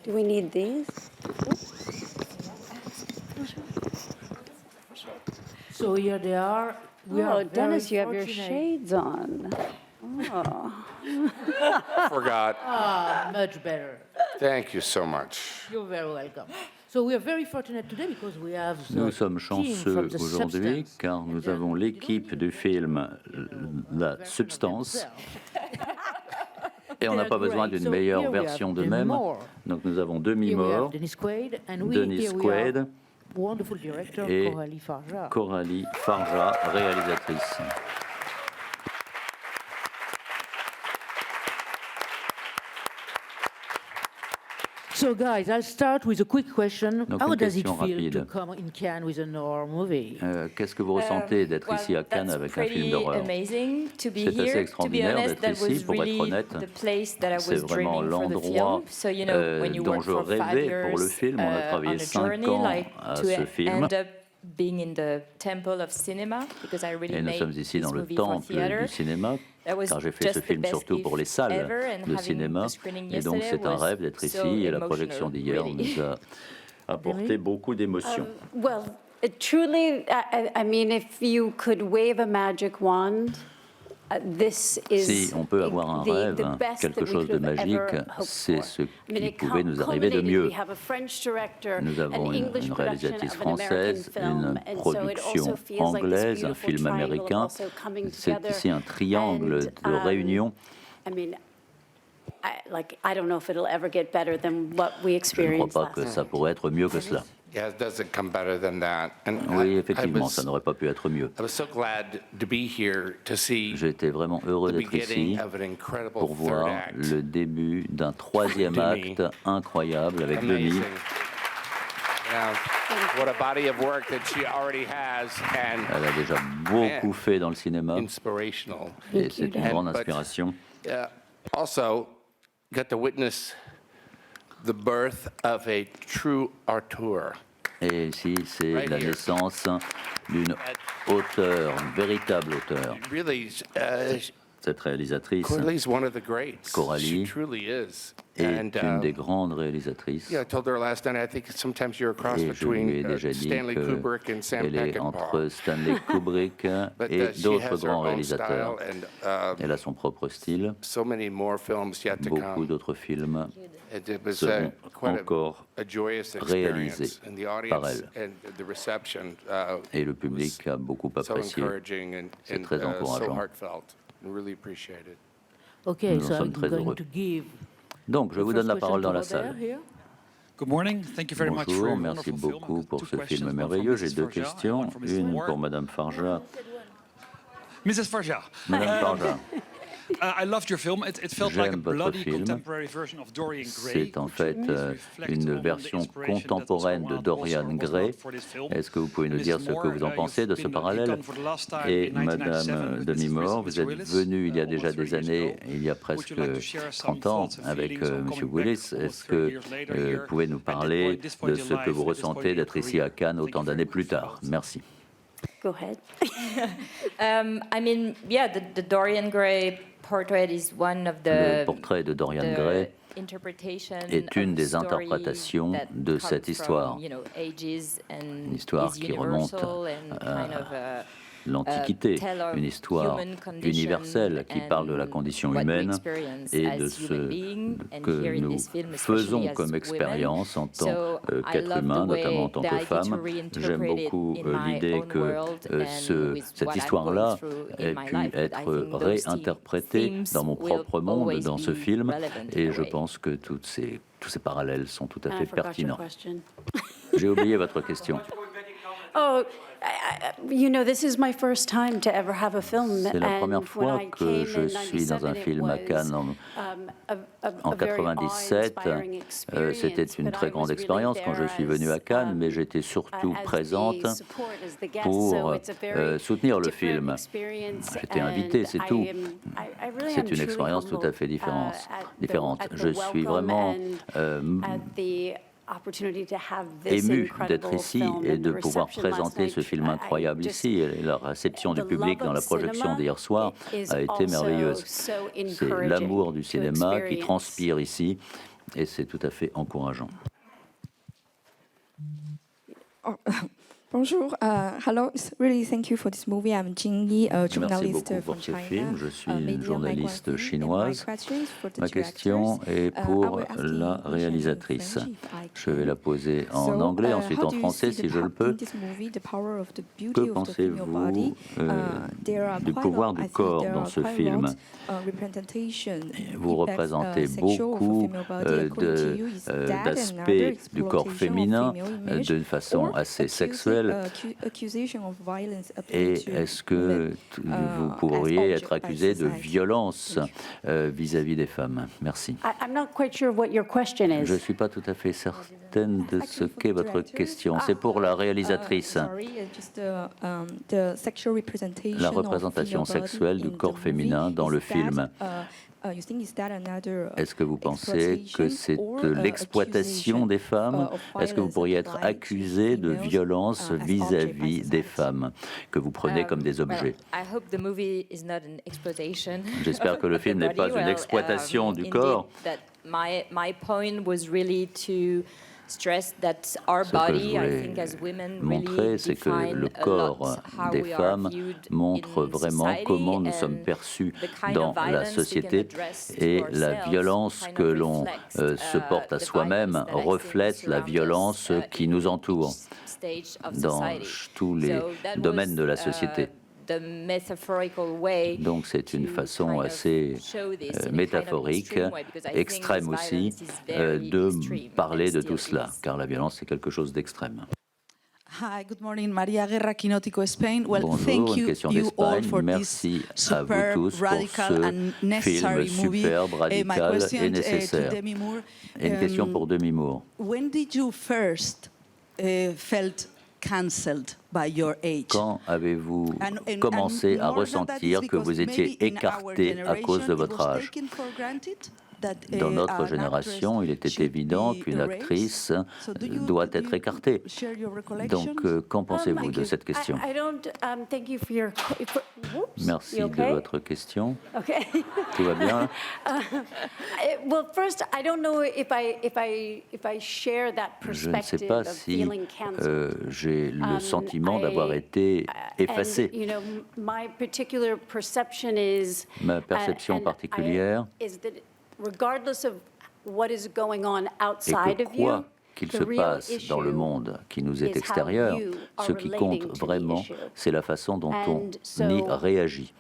Do we need these? So here they are. We Oh, are Dennis, you very have your fortunate. shades on. Oh. Forgot. Much better. Thank you so much. You're very welcome. So we are very fortunate today because we have the Nous sommes team chanceux from the aujourd'hui Substance. car nous avons l'équipe du film La Substance et on n'a pas besoin d'une meilleure version d'eux-mêmes. Donc nous avons deux Here we have Mimors, Dennis Quaid, and Dennis here we have Quaid wonderful director et Coralie Farja. Coralie Farja, réalisatrice. So guys, I'll start with a quick question. Donc, How une does it question feel rapide. to come in Cannes with an horror movie? Qu'est-ce que vous ressentez d'être ici à Cannes avec un film d'horreur? C'est assez extraordinaire d'être ici, pour être honnête. C'est vraiment l'endroit dont je rêvais pour le film. On a travaillé 5 ans à ce film. Et nous sommes ici dans le temple du cinéma, car j'ai fait ce film surtout pour les salles de cinéma. Et donc c'est un rêve d'être ici, et la projection d'hier nous a apporté beaucoup d'émotions. Well, truly, I mean, if you could wave a magic wand, this is Si on peut avoir un rêve, the best quelque that we chose de could have magique, ever hoped c'est for. ce I mean, qui it pouvait nous arriver de culminated. mieux. We have a French director, Nous avons an English une production réalisatrice of an American française, film, une and so it production also feels like this anglaise, un beautiful film triangle américain. also coming C'est together. ici un triangle And, de réunion. I mean, I don't know if it'll ever get better than what we Je ne experienced crois pas last que night. ça pourrait être mieux que cela. Yeah, it doesn't come better than that. And Oui, effectivement, ça n'aurait pas pu être mieux. I was so glad to be here to see J'ai été vraiment heureux the d'être ici beginning of an incredible pour third voir act. le début d'un troisième Demi. acte incroyable avec Denis. Amazing. Yeah, what a body of work that she already has, and Elle a déjà beaucoup fait dans le cinéma inspirational. et c'est une grande But, inspiration. Also, got to witness the birth of a true auteur. Et ici, c'est Right la here. naissance d'une auteure, une véritable auteure. Really, Cette réalisatrice Coralie's one of the greats. Coralie She truly is. est And, une des grandes réalisatrices. yeah, I told her last night, I think sometimes you're a cross Et je lui ai between déjà dit Stanley Kubrick and Sam qu'elle est entre Peckinpah. Stanley Kubrick But et she d'autres has her grands own réalisateurs. style and Elle a son propre style. so many more films yet to Beaucoup come. d'autres films It was seront quite encore a joyous réalisés experience, and the par audience elle. and the reception Et le public a beaucoup so apprécié. encouraging and, C'est très so encourageant. heartfelt. And really appreciated. Okay, Nous en so sommes I'm très going heureux. to give Donc, je the vous first donne la question parole to dans la Robert salle. here. Good morning. Thank you very much for Bonjour, a merci wonderful film. beaucoup I've got pour two ce questions, film one from merveilleux. J'ai Mrs. deux Farja and questions, one from Mrs. une Moore. pour Madame Farja. Mrs. Farja, Madame Farja, I loved your film. It felt like a J'aime votre bloody film. contemporary version of Dorian Gray. c'est en fait une version contemporaine de Dorian Gray. Est-ce que vous pouvez nous dire ce que vous en pensez de ce parallèle? Et Madame Demi-Moore, vous êtes venue il y a déjà des années, il y a presque 30 ans, avec M. Willis. Est-ce que vous pouvez nous parler de ce que vous ressentez d'être ici à Cannes autant d'années plus tard? Merci. Go ahead. I mean, yeah, the Dorian Gray portrait is one of Le the portrait de Dorian Gray interpretation est une of des story interprétations that de come cette from, histoire. Ages and Une histoire is qui remonte universal and kind of l'Antiquité, tell of une histoire human condition universelle qui parle de la and condition what we humaine experience et as de human being, ce and que here in nous this film, especially faisons as comme women. expérience en tant So I qu'être love humain, the way notamment en tant that que I get to femme. reinterpret J'aime it beaucoup in my l'idée own que world and with cette what I'm histoire-là going through in ait my pu life. But I être think those réinterprétée themes dans mon will propre monde, always dans ce be film, relevant in et a je way. pense que tous ces parallèles sont tout à I fait forgot your pertinents. question. J'ai oublié votre question. Oh, you know, this is my first time to ever have a film. C'est la and première when fois I que came je in suis dans un 97, film à it Cannes was, en a very 97. awe-inspiring experience, C'était une but très I grande was really expérience quand je there suis venu à as, Cannes, mais j'étais surtout as the présente support, as the guest, pour so it's a very soutenir le different film. experience, J'étais invité, and c'est tout. I really C'est am une truly expérience tout à fait humbled, différente. at the Je suis welcome vraiment and at the opportunity to have this ému incredible d'être ici film, et and de the pouvoir reception last présenter night, ce film I incroyable just- ici. Et la réception du the public love dans la of projection cinema d'hier soir is a été also merveilleuse. so C'est encouraging l'amour du to cinéma qui experience. transpire ici Et c'est tout à fait encourageant. Bonjour, hello. Really, thank you for this movie. I'm Jing Yi, a Merci journalist beaucoup from pour ce China. film. Je suis Maybe une my journaliste question chinoise. and my question is for the Ma question directors. est pour I will ask in la English and in réalisatrice. French, if I Je vais can. la poser en So, anglais, ensuite how en do you français see si the je le in peux. this movie, the power of the beauty Que of the female body? pensez-vous There are du quite pouvoir a- I du think corps there dans are ce quite a film? lot, representation, Vous effects, représentez sexual of a beaucoup female body. According to you, is that another d'aspects du corps exploitation of féminin female image, d'une façon or assez sexuelle. accusation of violence Et applied to est-ce que women, vous as pourriez object être by accusé de society? violence vis-à-vis des femmes? Merci. I'm not quite sure what your question Je ne is. suis pas tout à fait certaine de ce Actually, for qu'est the votre directors, question. C'est pour la réalisatrice. Sorry, just the sexual representation La of représentation female body sexuelle du in the corps movie, féminin dans is le that, film. You think is that another, Est-ce que vous pensez que c'est or, l'exploitation des femmes? of Est-ce que vous violence pourriez être applied to accusé de females, violence as vis-à-vis object by des society? femmes que vous prenez comme des objets? I hope the movie is not an exploitation. J'espère que le of the film n'est pas body. une exploitation du Indeed, corps. That my point was really to stress that our Ce que je body, I voulais think, as women, montrer, really c'est que define le a corps lot how des we are femmes viewed montre in vraiment society comment nous sommes and perçus the kind dans of la violence we can société address to et la ourselves violence kind que of l'on reflects, se porte à the soi-même violence that I think reflète la surrounds us, violence qui in nous entoure each stage of dans society. tous les So that domaines de la was, société. The metaphorical way Donc c'est une to façon kind of assez show this in a kind of métaphorique, extreme way, because I think extrême this aussi, violence is very de extreme, parler and de still tout cela, is. car la violence c'est quelque chose d'extrême. Hi, good morning. Maria Guerra, Quinótico, Spain. Well, Bonjour, thank une you, question you all d'Espagne. for Merci this à vous superb, tous pour radical and ce necessary film movie. superbe, My radical question et to nécessaire. Demi Moore. Et une question pour Demi Moore. When did you first felt cancelled by your age? Quand avez-vous And commencé à more than that is ressentir que because vous étiez maybe in our écarté à cause de generation, it votre was âge? taken for granted that, Dans notre an génération, il était actress évident should be qu'une erased. actrice So do you- doit do être you écartée. share your recollections? Donc, qu'en pensez-vous Thank de you. cette question? I don't, thank you for your, whoops. Merci You de okay? votre question. Okay. Tout va bien? Well, first, I don't know if I share that Je ne sais perspective pas of si feeling cancelled. j'ai le sentiment d'avoir I- été effacé. And, you know, my particular perception is. Ma perception and I- particulière is that regardless of what is going on est outside que of you, quoi qu'il se the real passe dans le issue monde qui nous est is how extérieur, you are ce qui relating compte to the vraiment, issue. c'est la façon dont on And so, y réagit.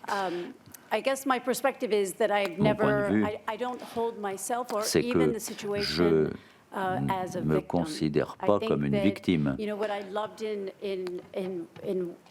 I guess my perspective is that I've Mon point de never, vue, I don't hold myself or c'est even que the je situation as a me victim. considère I pas think comme une that, victime. You know, what I loved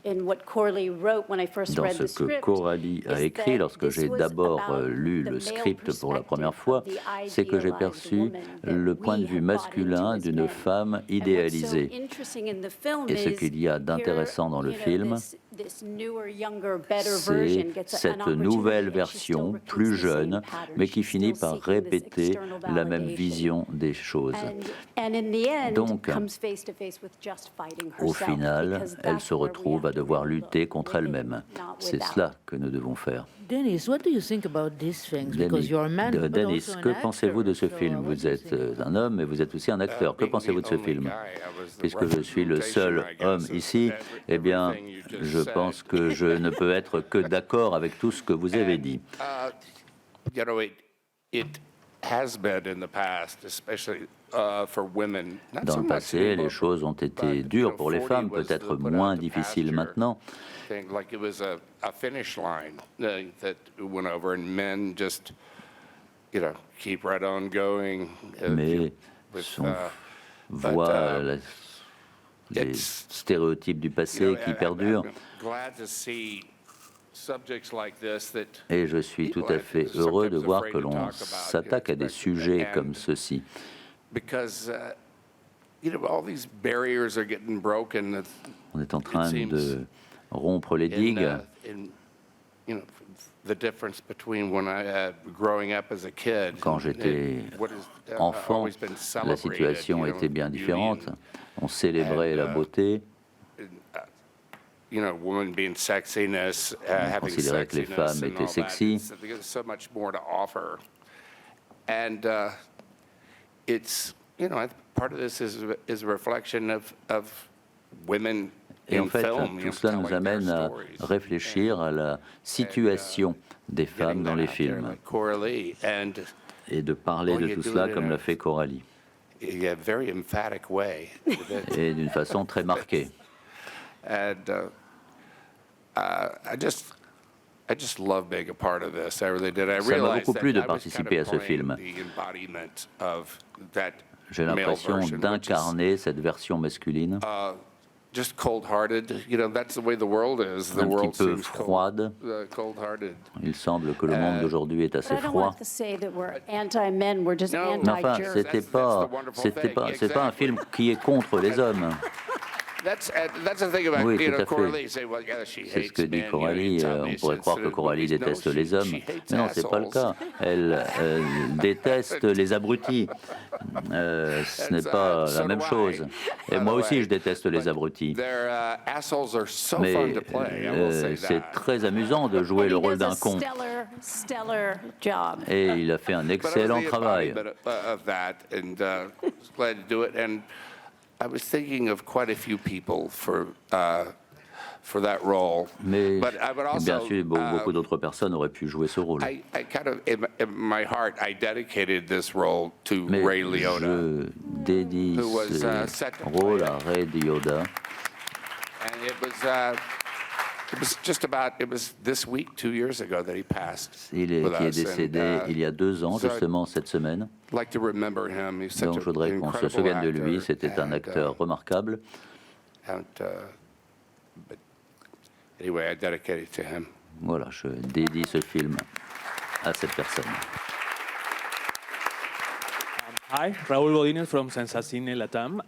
in what Coralie wrote when I first Dans read ce the que script Coralie a is écrit that lorsque this j'ai was d'abord about lu the le male script pour la première perspective fois, of the c'est que j'ai idealized perçu woman that le we point de vue have bought masculin into as d'une men. femme And what's so idéalisée. interesting in the film Et ce is qu'il y a d'intéressant dans le here, film, this newer, younger, better c'est version gets an cette opportunity nouvelle and she still version, repeats plus the same jeune, pattern. mais qui She's finit still par seeking this répéter external la même validation. vision des choses. And in the end, Donc, comes face to face with just fighting Au herself, final, because elle that's se where we retrouve have à to devoir really lutter look contre within, elle-même. not C'est without. cela que nous devons faire. Dennis, what do you think about these things? Because you're a man, but Denis, also an que actor. pensez-vous de ce So film? what Vous do you êtes think? un homme, mais vous êtes aussi un acteur. Que pensez-vous de ce film? Puisque je suis le seul homme ici, eh bien, je pense que je ne peux être que d'accord avec tout ce que vous avez dit. You know, it has been in the past, especially for women. Not Dans so le much passé, anymore, les choses ont été but, you dures know, pour les 40 femmes, was peut-être the put moins out to difficiles pasture maintenant. thing, like it was a finish line that went over, and men just, you know, keep right on going. Mais son voit les it's- stéréotypes du passé qui perdurent. Glad to see subjects like this that Et je suis tout à fait heureux de voir que l'on s'attaque à des sujets comme ceux-ci. because you know, all these barriers are getting broken On est en train de rompre les digues. in you know, the difference between when I growing up as a kid. Quand j'étais what is enfant, always been la celebrated, situation you know, était bien beauty différente. On célébrait and, la beauté. you know, women being sexiness, having considérait que les sexiness femmes and étaient all that. sexy. There's so much more to offer. And it's, you know, part of this is a reflection of women Et en in fait, film, tout cela nous amène à réfléchir à la situation des femmes dans les films Coralie, and et de parler de tout cela comme l'a fait Coralie, in a very emphatic way. et d'une façon très marquée. And I just love being a part of this. I really did. I Ça m'a realized beaucoup that plu de I was participer à ce film. the embodiment of that J'ai male l'impression version, which is, d'incarner cette version masculine, just cold-hearted. You know, that's the way the world is. The un world petit peu seems froide. cold-hearted. Il semble que le monde d'aujourd'hui est assez But I don't froid. want to say that we're anti-men, we're just No. Mais enfin, anti-Jews. c'est pas un film qui est contre les hommes. That's the thing about, Oui, you tout know, à fait. Coralie. You say, well, yeah, she C'est ce hates que dit men, you know, Coralie. in some On pourrait croire que sensitive Coralie movies. No, déteste les hommes. she hates Mais non, c'est pas le assholes. cas. Elle déteste les abrutis. Ce n'est pas so la même do I, chose. Et by moi the aussi, way. je déteste les abrutis. Their assholes are so Mais fun to play. I will say c'est that. très amusant de jouer And le he rôle does a d'un con. stellar job. Et il a fait un But I was excellent the travail. embodiment of that, and was glad to do it. And I was thinking of quite a few people for that role. Mais But I would bien also, sûr, beaucoup d'autres personnes auraient pu jouer ce rôle. I kind of, in my heart, I dedicated this role to Mais Ray Liotta. je dédie who was, ce set to rôle play à Ray Liotta. And it was this week, 2 years ago, that he passed Qui with est us. décédé And, il y a 2 ans, so justement cette semaine. I'd like to remember him. He's such Donc je voudrais an qu'on se incredible souvienne de lui. actor. C'était un And, acteur remarquable. But anyway, I dedicate it to him. Voilà, je dédie ce film à cette personne. Hi, Raúl Godínez from Sensacine Latam.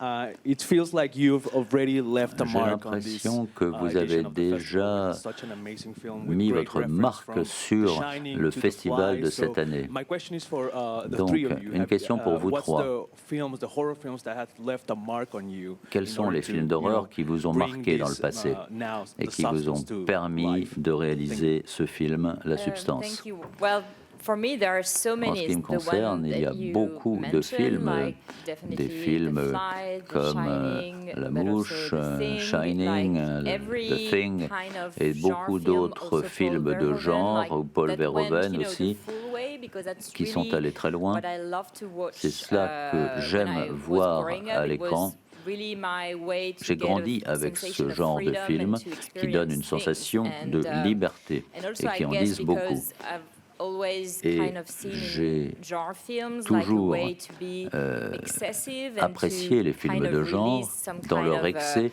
It feels like you've already left a J'ai mark on this l'impression que vous avez edition of the festival. déjà It's such an amazing film with mis great votre reference marque from sur The Shining le to The festival Fly. de So cette année. my question is for the Donc, three of you. une question pour vous what's trois. the horror films that have left a mark on you? Quels in sont order les to, films d'horreur qui vous ont bring marqué dans le this, passé now, et the qui vous ont substance to permis life? de réaliser ce film, La Substance? Thank you. Well, for me, there are so En many. ce qui me The one concerne, il y a that you beaucoup de mentioned, films, like des definitely films The Fly, The comme Shining, La but also Mouche, The Thing, Shining, like every The Thing, kind of et genre beaucoup film, d'autres also Paul films de Verhoeven, genre, like ou Paul that Verhoeven went, you know, aussi, the full way, because that's qui sont really allés très loin. what I love to watch, C'est cela que when j'aime I was voir growing à up. It l'écran. was really my way to J'ai get grandi a avec sensation ce of genre de freedom film and to qui donne une experience sensation things. de And, liberté and also, et qui I en guess disent beaucoup. because I've always Et kind of seen j'ai genre films toujours, like a way to be excessive and apprécier to les films kind de of genre release some dans kind leur of, excès.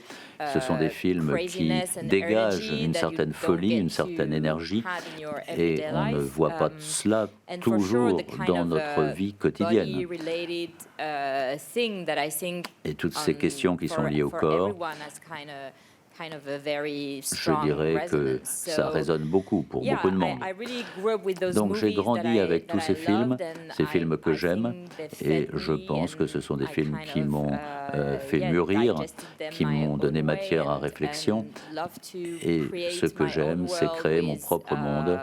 Ce sont des films qui craziness and dégagent energy une that certaine you don't folie, get une certaine to énergie, have in your et everyday on ne life. voit pas cela And for sure, toujours the kind dans of, notre vie quotidienne. body-related, thing that I think Et toutes ces questions qui sont liées au for corps, everyone has kind of a very je strong dirais que resonance. ça So, résonne beaucoup pour yeah, beaucoup de monde. I really grew up with those Donc j'ai movies grandi that avec tous that ces I films, loved, and ces films que I j'aime, think they et fed je me pense que and ce sont des I films kind qui of, m'ont fait yeah, mûrir, digested them qui my m'ont donné own matière à way réflexion. and love to Et create ce que my j'aime, own c'est world créer mon with, propre monde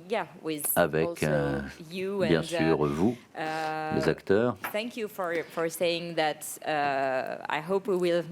yeah, with avec, also you bien and, sûr, vous, les acteurs. Thank you for saying that. I hope we will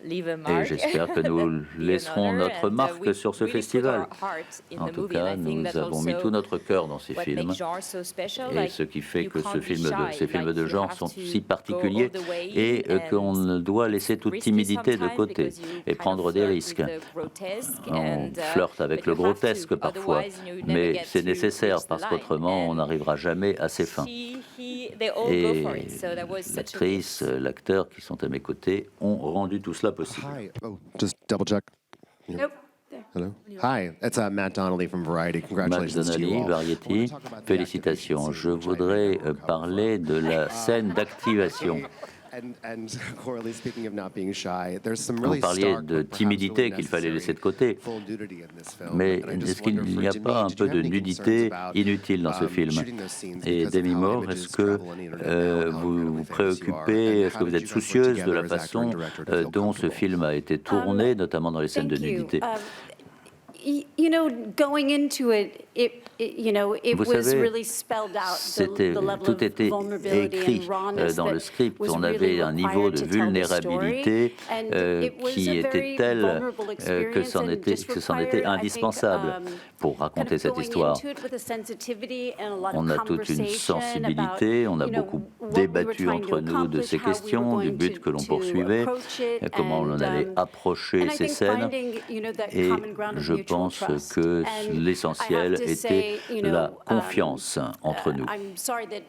leave a Et mark. j'espère que nous Be an laisserons honor, notre and, marque we sur ce really put festival. our heart in En the tout movie, and cas, I think nous that's avons mis also tout notre cœur dans ces what films. makes genre so special. Et Like, ce qui fait you que can't be shy, ces films de like, genre you sont have to si go particuliers all the way et in qu'on and doit laisser toute risky timidité de sometimes côté because you et kind prendre of des flirt risques. with the grotesque On and, flirte avec but le you have to, grotesque parfois, otherwise you never mais get c'est to nécessaire reach the parce line. qu'autrement on And n'arrivera jamais à ses fins. they all go Et for it. So that was such a l'actrice, l'acteur qui sont à mes côtés ont rendu tout cela possible. Hi. Oh, just double check. Nope. Hello. Hi, it's Matt Donnelly from Variety. Matt Congratulations to you Donnelly, all. Variety, félicitations. Je voudrais parler de la scène d'activation. And Coralie, speaking of not being shy, there's some Vous really parliez stark, de but perhaps timidité really qu'il fallait laisser de necessary côté. full nudity in this film. Mais And I just est-ce qu'il wonder for n'y a Demi, pas un did peu you de have any nudité concerns about, inutile dans ce film? shooting those scenes Et because of Demi how Moore, images est-ce que travel on the internet now, how vous vous incredibly famous you are, préoccupez, and est-ce que how vous did êtes you guys work soucieuse de together la as actor façon and director to feel dont ce comfortable? film a été tourné, notamment dans les scènes de Thank you. nudité? You know, going into it, Vous was savez, really spelled out, c'était, the level tout of était vulnerability écrit and rawness dans le that script. was On really avait un niveau required de to tell the vulnérabilité story. And it was qui a était very tel vulnerable que experience c'en and était, just que c'en était required, I think, indispensable pour kind raconter of cette going histoire. into it with a sensitivity and a lot On of a toute une conversation sensibilité, about, on a you know, beaucoup what we were débattu trying to entre nous de accomplish, ces how we were questions, du going but que l'on to poursuivait, approach it, comment on and, allait approcher and I ces think scènes. finding, that Et common ground of je mutual pense trust. que And l'essentiel I have to était say, la confiance entre nous. I'm sorry that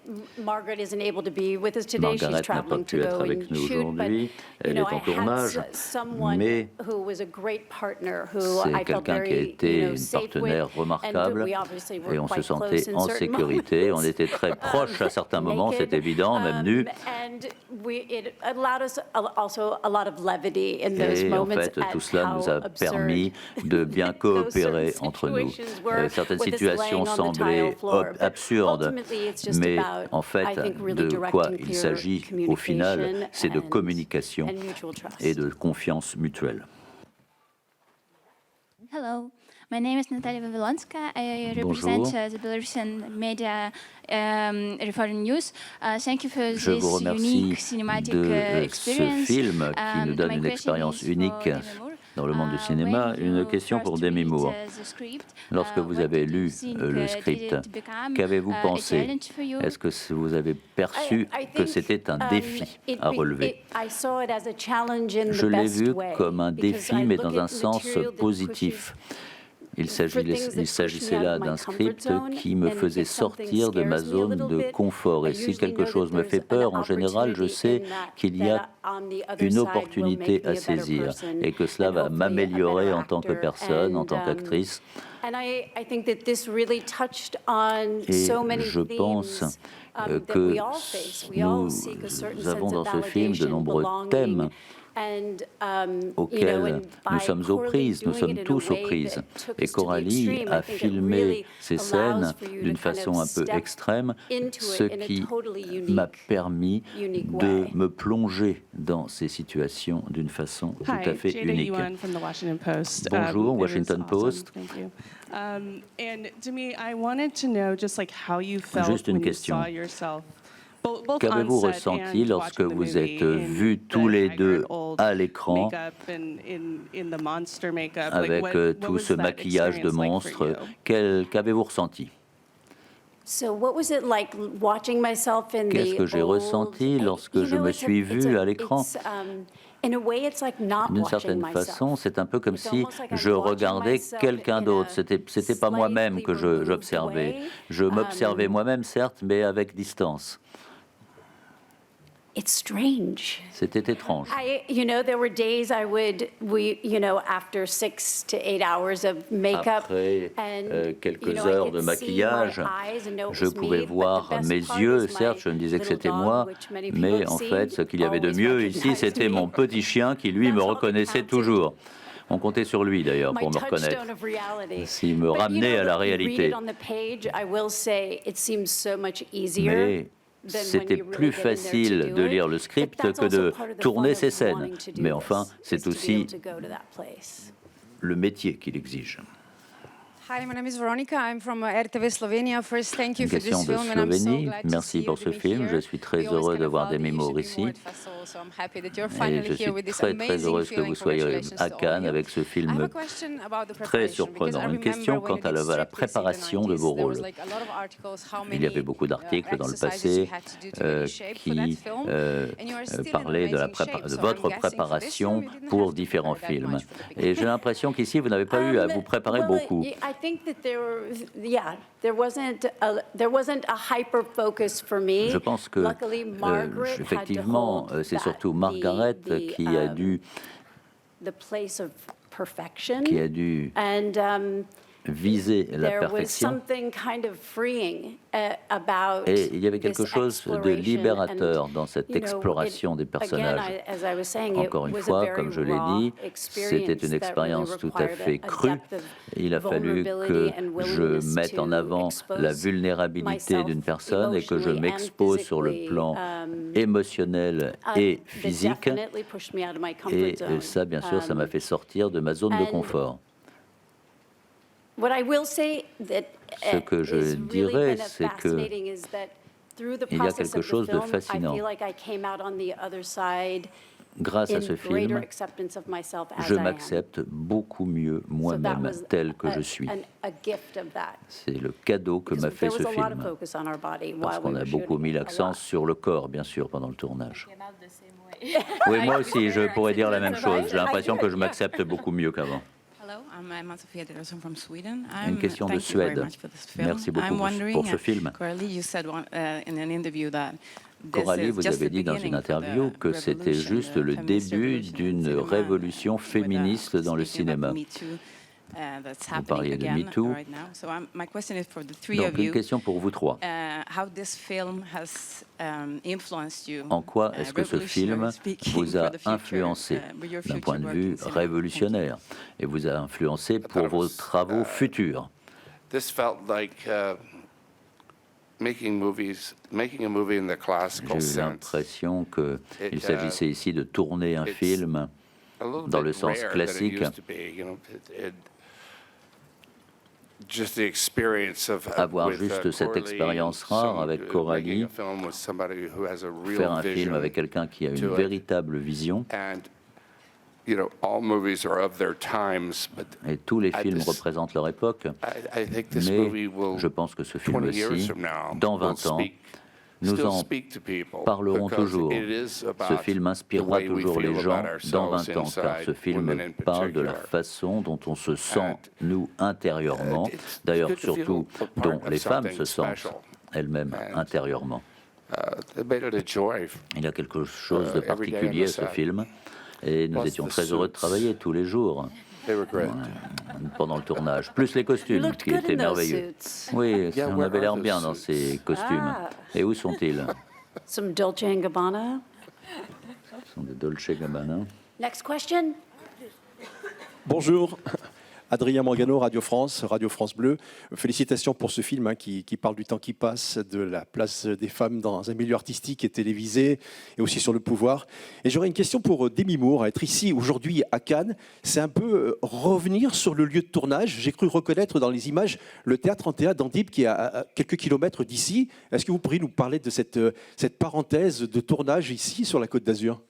Margaret isn't able to be with us today. She's Margaret n'a pas traveling to pu être go avec and nous shoot, but aujourd'hui. Elle est en I tournage, had someone mais who was a great partner, who c'est I felt quelqu'un qui a very, été un safe with, partenaire and remarquable we obviously were et on se quite sentait close in en certain sécurité. On moments. était très proches à certains moments, c'est Naked, évident, même nus. And it allowed us also a lot of levity in those Et en moments fait, at tout cela nous how a permis de bien coopérer entre nous. Certaines situations semblaient absurdes, mais en fait, de quoi il s'agit au final, c'est de communication et de confiance mutuelle. Hello, my name is Natalia Vavilonska. I Bonjour. represent the Belarusian media Reforeign News. Thank you for Je vous this remercie unique cinematic de ce experience. film qui nous donne My une question expérience is for unique Demi Moore. dans le monde du cinéma. When Une you question pour first Demi read, Moore. the script, Lorsque vous what avez did you lu think, le did script, it become, qu'avez-vous a pensé? challenge for you? Est-ce que vous avez perçu que c'était un défi à relever? Je l'ai vu comme un défi, mais dans un sens positif. Il s'agissait là d'un script qui me faisait sortir de ma zone de confort. Et si quelque chose me fait peur, en général, je sais qu'il y a une opportunité à saisir et que cela va m'améliorer en tant que personne, en tant qu'actrice. Et je pense que nous avons dans ce film de nombreux thèmes auxquels nous sommes aux prises, nous sommes tous aux prises. Et Coralie a filmé ces scènes d'une façon un peu extrême, ce qui m'a permis de me plonger dans ces situations d'une façon tout à fait unique. Bonjour, Washington Post. Juste une question. Qu'avez-vous ressenti lorsque vous êtes vus tous les deux à l'écran avec tout ce maquillage de monstre? Qu'avez-vous ressenti? Qu'est-ce que j'ai ressenti lorsque je me suis vue à l'écran? D'une certaine façon, c'est un peu comme si je regardais quelqu'un d'autre. C'était pas moi-même que j'observais. Je m'observais moi-même, certes, mais avec distance. C'était étrange. Après quelques heures de maquillage, je pouvais voir mes yeux. Certes, je me disais que c'était moi, mais en fait, ce qu'il y avait de mieux ici, c'était mon petit chien qui, lui, me reconnaissait toujours. On comptait sur lui, d'ailleurs, pour me reconnaître, s'il me ramenait à la réalité. Mais c'était plus facile de lire le script que de tourner ces scènes. Mais enfin, c'est aussi le métier qui l'exige. Hi, my name is Veronica. I'm from RTV Slovenia. First, thank you for Une question this de film, and I'm so Slovénie. glad to Merci see pour you, ce Demi, film. here. Je suis très We always heureux kind de of voir follow Demi the Moore Exhibition ici. Award Festival, so I'm happy that you're Et finally je here suis with this très amazing heureuse que feeling. vous soyez Congratulations à to all Cannes you. avec ce I have a film question about the très preparation, because I surprenant. Une remember question when quant you à did la Striptease in the préparation de 90s, vos there was rôles. like a lot of articles, how Il y avait many, beaucoup d'articles dans le exercises you passé had to do to get in shape for that qui film, and you are still in parlaient de amazing shape. de So votre I'm guessing for this préparation film you didn't pour have to différents prepare that films. much for the beginning. Et j'ai l'impression qu'ici, vous n'avez pas eu à vous préparer beaucoup. I think that there wasn't a hyper focus for me. Je pense que, Luckily, Margaret had effectivement, to hold c'est surtout that, Margaret qui a dû the place of perfection. viser la there was perfection. something kind of freeing about Et il y avait quelque this chose de exploration. libérateur dans cette You know, exploration des personnages. Again, as I was saying, Encore it une was a fois, very comme je l'ai raw dit, c'était experience une that expérience really tout à required fait a crue. depth of Il a fallu que vulnerability and je willingness mette en to avant expose la vulnérabilité d'une personne et que je emotionally and m'expose sur le plan émotionnel et that physique. definitely pushed me out of my comfort Et zone. ça, bien sûr, ça m'a fait sortir de ma zone de confort. What I will say that Ce que je is really dirais, kind of c'est que fascinating is that through the il y a process quelque of the chose de film, I fascinant. feel like I came out on the other side Grâce à in ce greater film, acceptance of myself as je I am. m'accepte beaucoup mieux So that moi-même was tel que je suis. a gift of that. C'est le cadeau que m'a Because fait there ce was a lot of film. focus on our body Parce while qu'on we a were beaucoup shooting mis it, a l'accent lot. sur le corps, bien sûr, pendant le tournage. Oui, moi aussi, je pourrais dire la même chose. J'ai l'impression que je m'accepte beaucoup mieux qu'avant. Hello, I'm Emma-Sofia Dederson from Sweden. Une question de Thank you very Suède. much for this film. Merci beaucoup I'm wondering, pour ce film. Coralie, you said in an interview that this Coralie, is vous just avez the dit dans une beginning for interview the que c'était revolution, juste the le feminist début revolution in d'une cinema, révolution with, féministe dans le speaking about cinéma. Me Too, that's Vous happening parliez de again Me Too. right now. So my question is for the three Donc, of une you. question pour vous trois. How this film has influenced you? En quoi est-ce que ce film revolutionary speaking, vous a for the future, influencé with your d'un future point de work vue in cinema? révolutionnaire et vous a influencé pour vos travaux futurs? This felt like making a movie in the classical J'ai eu sense. l'impression qu'il It, s'agissait ici de tourner un it's film A little dans bit le sens rare classique. than it used to be, you know, just the experience of Avoir with, juste cette Coralie, expérience rare avec Coralie, making a film with somebody who has a real faire un film vision avec quelqu'un qui a une to it. véritable vision. And you know, all movies are of their times, but Et tous les I films just- représentent leur époque. I think this movie Mais will, je pense que ce film 20 years aussi, from now, dans will 20 ans, speak, nous still en speak to people, parlerons because toujours. it is Ce about film the inspirera way we toujours feel les gens about dans ourselves 20 ans, car ce inside, film women in parle de la particular. façon dont on se sent, And, nous, intérieurement, d'ailleurs good to feel surtout a part dont of les femmes something se sentent special. elles-mêmes And, intérieurement. It made it a joy. Il y a quelque chose de every day on particulier à the ce set. film, et nous Plus étions the très heureux de suits. travailler tous les jours They were great. pendant le tournage, plus les You costumes looked qui good étaient in those merveilleux. suits. Oui, Yeah, on where avait are l'air those bien dans suits? ces costumes. Ah. Et où sont-ils? Some Dolce & Gabbana. Ce sont des Dolce Gabbana. Next question. Bonjour. Adrien Mangano, Radio France Bleu. Félicitations pour ce film qui parle du temps qui passe, de la place des femmes dans un milieu artistique et télévisé, et aussi sur le pouvoir. Et j'aurais une question pour Demi Moore. Être ici aujourd'hui à Cannes, c'est un peu revenir sur le lieu de tournage. J'ai cru reconnaître dans les images le théâtre Antea d'Antibes qui est à quelques kilomètres d'ici. Est-ce que vous pourriez nous parler de cette parenthèse de tournage ici sur la Côte d'Azur ?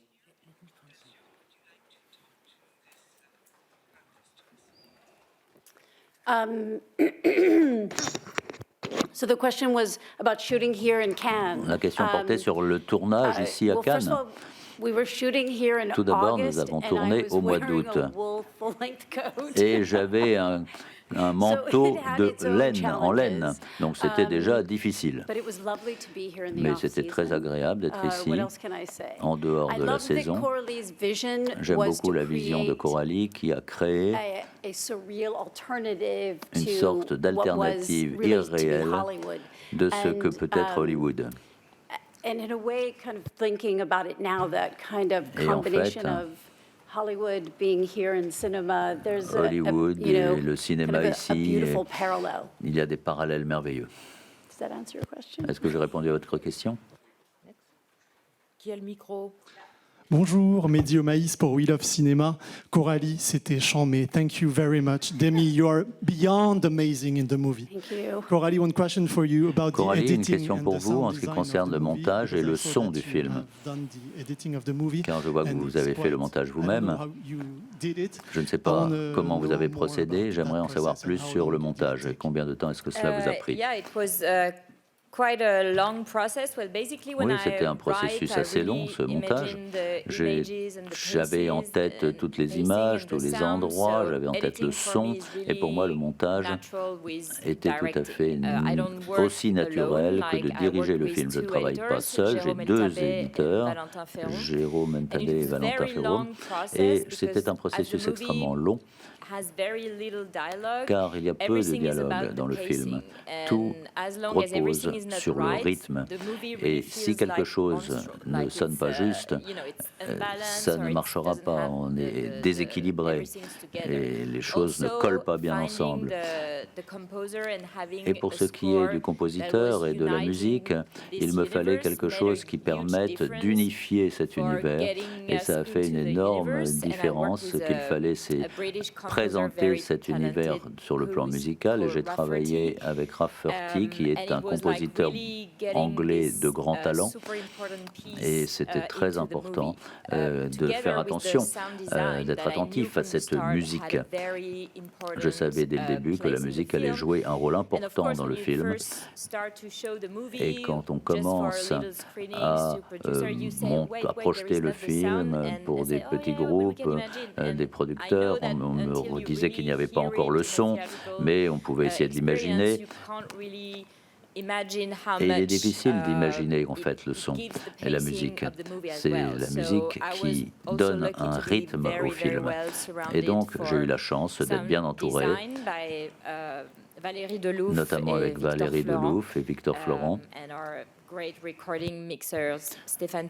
So the question was about shooting here in Cannes. La question portait sur le tournage ici à Well, first Cannes. of all, we were shooting here in Tout d'abord, nous August, avons and I tourné was au mois wearing d'août. a wool full-length coat. Et j'avais un manteau it had de its own laine, en laine. challenges. Donc c'était déjà difficile. But it was lovely to be here in the Mais c'était off-season. très agréable d'être ici, What else can I say? en dehors I de la loved that saison. Coralie's vision J'aime was beaucoup to la vision de create Coralie qui a créé a surreal alternative une to sorte what d'alternative was released to be irréelle Hollywood. de ce que And, peut être Hollywood. And in a way, kind of thinking about it now, that kind of Et en combination fait, of Hollywood being here in cinema, there's Hollywood you know, et le cinéma kind of ici, a beautiful parallel. il y a des parallèles merveilleux. Does that answer your question? Est-ce que j'ai répondu à votre question? Qui a le micro? Bonjour, Mehdi Omaïs pour We Love Cinema. Coralie, c'était charmé. Thank you very much. Demi, you are beyond amazing in the movie. Thank you. Coralie, one question for you about the Coralie, une editing question and pour the vous sound en ce qui design concerne of le the movie, montage et le because I son saw du that you film. have done the editing of the movie, Car je vois que and vous it's avez fait le quite- montage I don't know vous-même. how you did it. Je ne sais I pas wanna comment vous know avez more procédé. about J'aimerais that en savoir process and plus how sur long le did it montage. Et take. combien de temps est-ce que cela vous a pris? Yeah, it was quite a long process. Well, basically, when Oui, c'était un I processus write, I assez long, really ce montage. imagine the J'ai- images and the J'avais en places tête and toutes les pacing images, and tous the les sound, endroits, so j'avais en tête editing le for son, me is et pour moi, le really montage natural with était tout à directing. fait I don't work aussi naturel alone, que de like I diriger work le with film. Je ne two travaille pas editors, seul, j'ai Jérôme deux Ntabé and éditeurs, Valentin Ferron. Jérôme And Ntabé it et was a Valentin very Ferron. long process Et because c'était un as the processus movie extrêmement long, has very little dialogue, car il y a peu de everything is dialogue about dans the le pacing. film. And Tout as long as repose everything is not sur le right, rythme. the movie Et really si feels quelque like chose monstrous, ne like sonne it's, pas juste, you know, it's unbalanced ça or ne it marchera doesn't pas. have On the- est the- déséquilibré everything's together. et les choses ne Also, collent pas bien finding ensemble. the composer and having Et pour a ce qui est score du that compositeur was et de la uniting musique, this il me fallait universe quelque made a chose qui huge permette difference d'unifier cet for univers. getting Et us ça a fait into une the énorme universe. And I worked différence with qu'il fallait, c'est a British composer présenter cet univers sur le plan musical et j'ai travaillé avec Rafferty, qui est un compositeur anglais de grand talent. Et c'était très important de faire attention, d'être attentif à cette musique. Je savais dès le début que la musique allait jouer un rôle important dans le film. Et quand on commence à projeter le film pour des petits groupes, des producteurs, on me disait qu'il n'y avait pas encore le son, mais on pouvait essayer de l'imaginer. Et il est difficile d'imaginer en fait le son et la musique. C'est la musique qui donne un rythme au film. Et donc j'ai eu la chance d'être bien entouré, notamment avec Valérie Delouf et Victor Florent.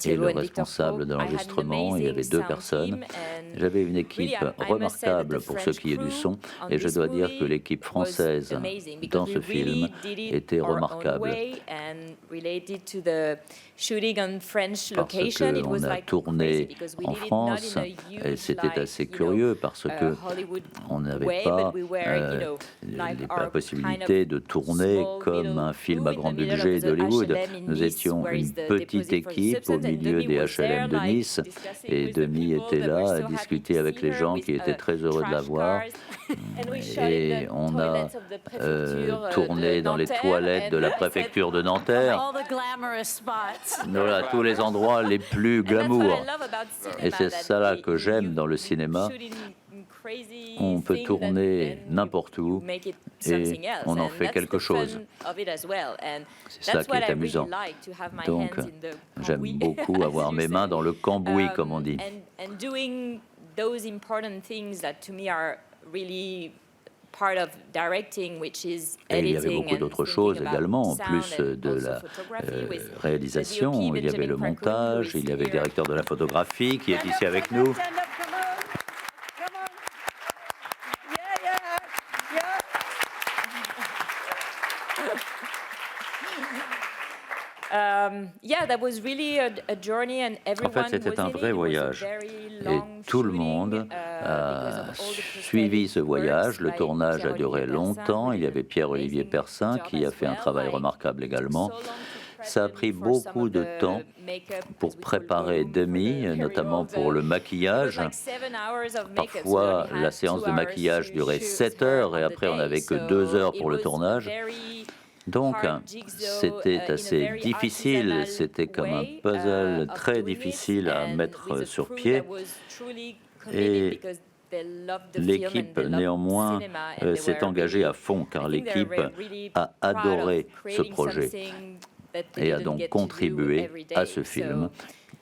Et le responsable de l'enregistrement, il y avait 2 personnes. J'avais une équipe remarquable pour ce qui est du son, et je dois dire que l'équipe française dans ce film était remarquable. Parce qu'on a tourné en France, et c'était assez curieux parce que on n'avait pas la possibilité de tourner comme un film à grand budget d'Hollywood. Nous étions une petite équipe au milieu des HLM de Nice, et Demi était là à discuter avec les gens qui étaient très heureux de la voir. Et on a tourné dans les toilettes de la préfecture de Nanterre. Voilà, tous les endroits les plus glamour. Et c'est ça que j'aime dans le cinéma. On peut tourner n'importe où et on en fait quelque chose. C'est ça qui est amusant. Donc, j'aime beaucoup avoir mes mains dans le cambouis, comme on dit. Et il y avait beaucoup d'autres choses également, en plus de la réalisation. Il y avait le montage, il y avait le directeur de la photographie qui est ici avec nous. En fait, c'était un vrai voyage. Et tout le monde a suivi ce voyage. Le tournage a duré longtemps. Il y avait Pierre-Olivier Persin qui a fait un travail remarquable également. Ça a pris beaucoup de temps pour préparer Demi, notamment pour le maquillage. Parfois, la séance de maquillage durait 7 heures et après, on n'avait que 2 heures pour le tournage. Donc, c'était assez difficile, c'était comme un puzzle très difficile à mettre sur pied. Et l'équipe, néanmoins, s'est engagée à fond, car l'équipe a adoré ce projet et a donc contribué à ce film.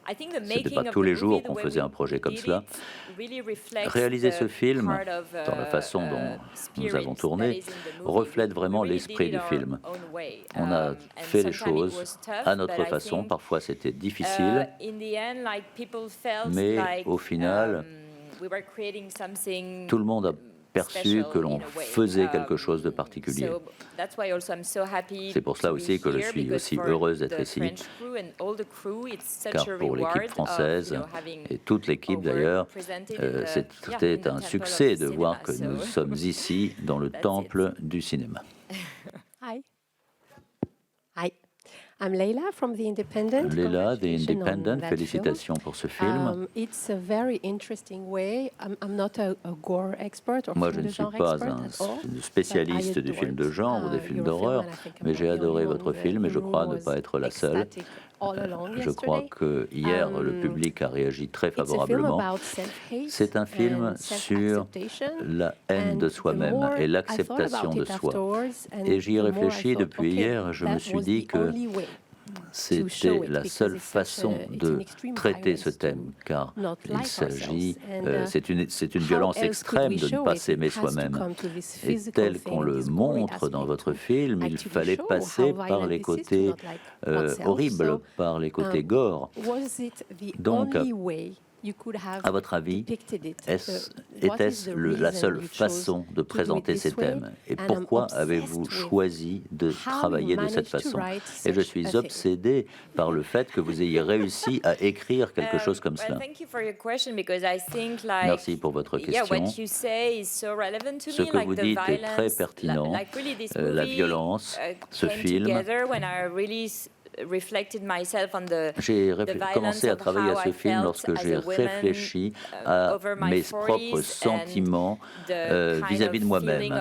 Ce n'était pas tous les jours qu'on faisait un projet comme cela. Réaliser ce film, dans la façon dont nous avons tourné, reflète vraiment l'esprit du film. On a fait les choses à notre façon. Parfois, c'était difficile, mais au final, tout le monde a perçu que l'on faisait quelque chose de particulier. C'est pour cela aussi que je suis aussi heureuse d'être ici, car pour l'équipe française et toute l'équipe d'ailleurs, c'était un succès de voir que nous sommes ici dans le temple du cinéma. Hi. Hi. I'm Leila from The Independent. Leila, The Independent, félicitations pour ce film. It's a very interesting way. I'm not a gore expert or Moi, je ne suis pas un spécialiste du film de genre ou des films d'horreur, mais j'ai adoré votre film et je crois ne pas être la seule. Je crois que hier, le public a réagi très favorablement. C'est un film sur la haine de soi-même et l'acceptation de soi. Et j'y ai réfléchi depuis hier, je me suis dit que c'était la seule façon de traiter ce thème, car il s'agit, c'est une violence extrême de ne pas s'aimer soi-même. Et tel qu'on le montre dans votre film, il fallait passer par les côtés horribles, par les côtés gore. Donc, you could have À votre avis, depicted it. était-ce la seule façon de présenter ces thèmes? Et pourquoi avez-vous choisi de travailler de cette façon? Et je suis obsédée par le fait que vous ayez réussi à écrire quelque chose comme cela. Merci pour votre question. Ce que vous dites est très pertinent. La violence, ce film. J'ai commencé à travailler à ce film lorsque j'ai réfléchi à mes propres sentiments vis-à-vis de moi-même.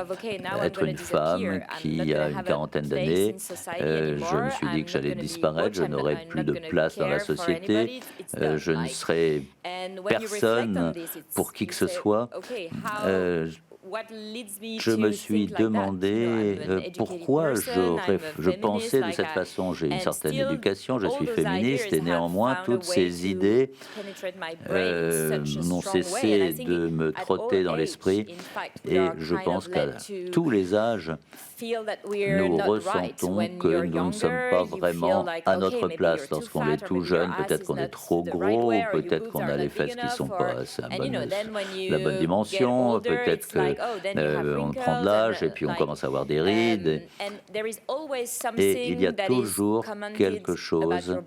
Être une femme qui a une quarantaine d'années, je me suis dit que j'allais disparaître, je n'aurais plus de place dans la société, je ne serais personne pour qui que ce soit. Je me suis demandé pourquoi je pensais de cette façon. J'ai une certaine éducation, je suis féministe et néanmoins toutes ces idées n'ont cessé de me trotter dans l'esprit et je pense qu'à tous les âges, nous ressentons que nous ne sommes pas vraiment à notre place lorsqu'on est tout jeune. Peut-être qu'on est trop gros, peut-être qu'on a les fesses qui ne sont pas la bonne dimension, peut-être qu'on prend de l'âge et puis on commence à avoir des rides. Et il y a toujours quelque chose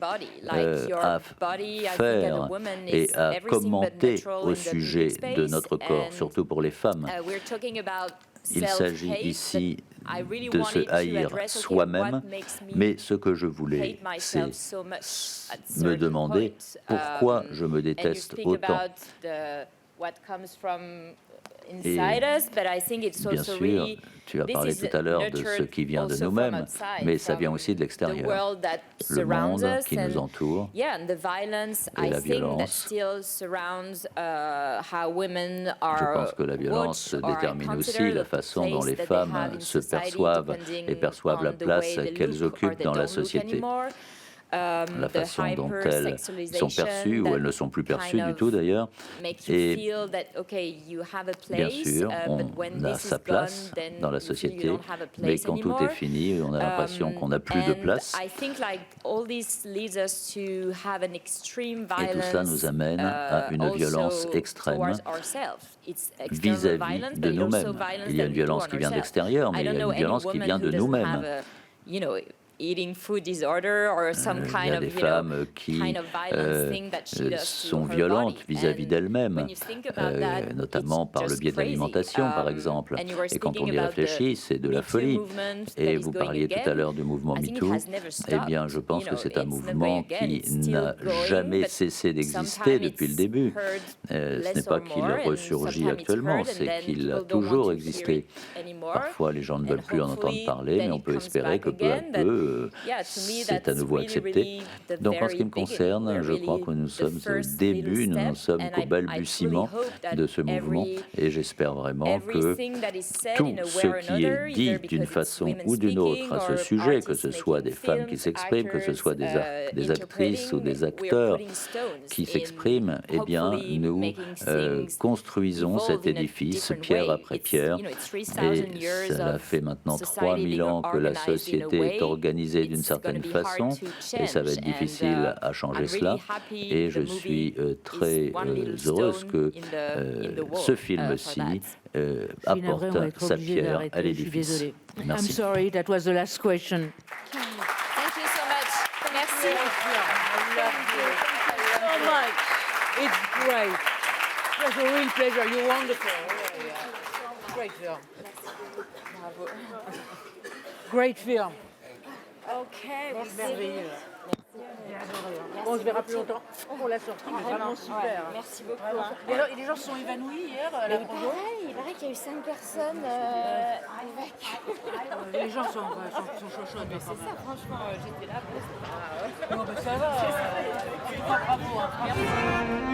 à faire et à commenter au sujet de notre corps, surtout pour les femmes. Il s'agit ici de se haïr soi-même, mais ce que je voulais, c'est me demander pourquoi je me déteste autant. Et bien sûr, tu as parlé tout à l'heure de ce qui vient de nous-mêmes, mais ça vient aussi de l'extérieur. Le monde qui nous entoure et la violence. Je pense que la violence détermine aussi la façon dont les femmes se perçoivent et perçoivent la place qu'elles occupent dans la société. La façon dont elles sont perçues, ou elles ne sont plus perçues du tout d'ailleurs. Et bien sûr, on a sa place dans la société, mais quand tout est fini, on a l'impression qu'on n'a plus de place. Et tout cela nous amène à une violence extrême vis-à-vis de nous-mêmes. Il y a une violence qui vient de l'extérieur, mais il y a une violence qui vient de nous-mêmes. Il y a des femmes qui sont violentes vis-à-vis d'elles-mêmes, notamment par le biais de l'alimentation, par exemple. Et quand on y réfléchit, c'est de la folie. Et vous parliez tout à l'heure du mouvement MeToo. Eh bien, je pense que c'est un mouvement qui n'a jamais cessé d'exister depuis le début. Ce n'est pas qu'il ressurgit actuellement, c'est qu'il a toujours existé. Parfois, les gens ne veulent plus en entendre parler, mais on peut espérer que peu à peu, c'est à nouveau accepté. Donc en ce qui me concerne, je crois que nous sommes au début, nous n'en sommes qu'au balbutiement de ce mouvement et j'espère vraiment que tout ce qui est dit d'une façon ou d'une autre à ce sujet, que ce soit des femmes qui s'expriment, que ce soit des actrices ou des acteurs qui s'expriment, eh bien nous construisons cet édifice pierre après pierre et cela fait maintenant 3000 ans que la société est organisée d'une certaine façon et ça va être difficile à changer cela et je suis très heureuse que ce film-ci apporte sa pierre à l'édifice. Merci. I'm sorry, that was the last question. Thank you so much. Merci. So much. It's great. It's a real pleasure. You're wonderful. Great film. Great film. Ok, merveilleux. Bon, on se verra plus longtemps pour la sortie, mais vraiment super. Merci beaucoup. Et alors, les gens se sont évanouis hier à la promo. Il paraît qu'il y a eu 5 personnes avec. Les gens sont chauds. C'est ça, franchement, j'étais là. Non, mais ça va. Bravo. Merci.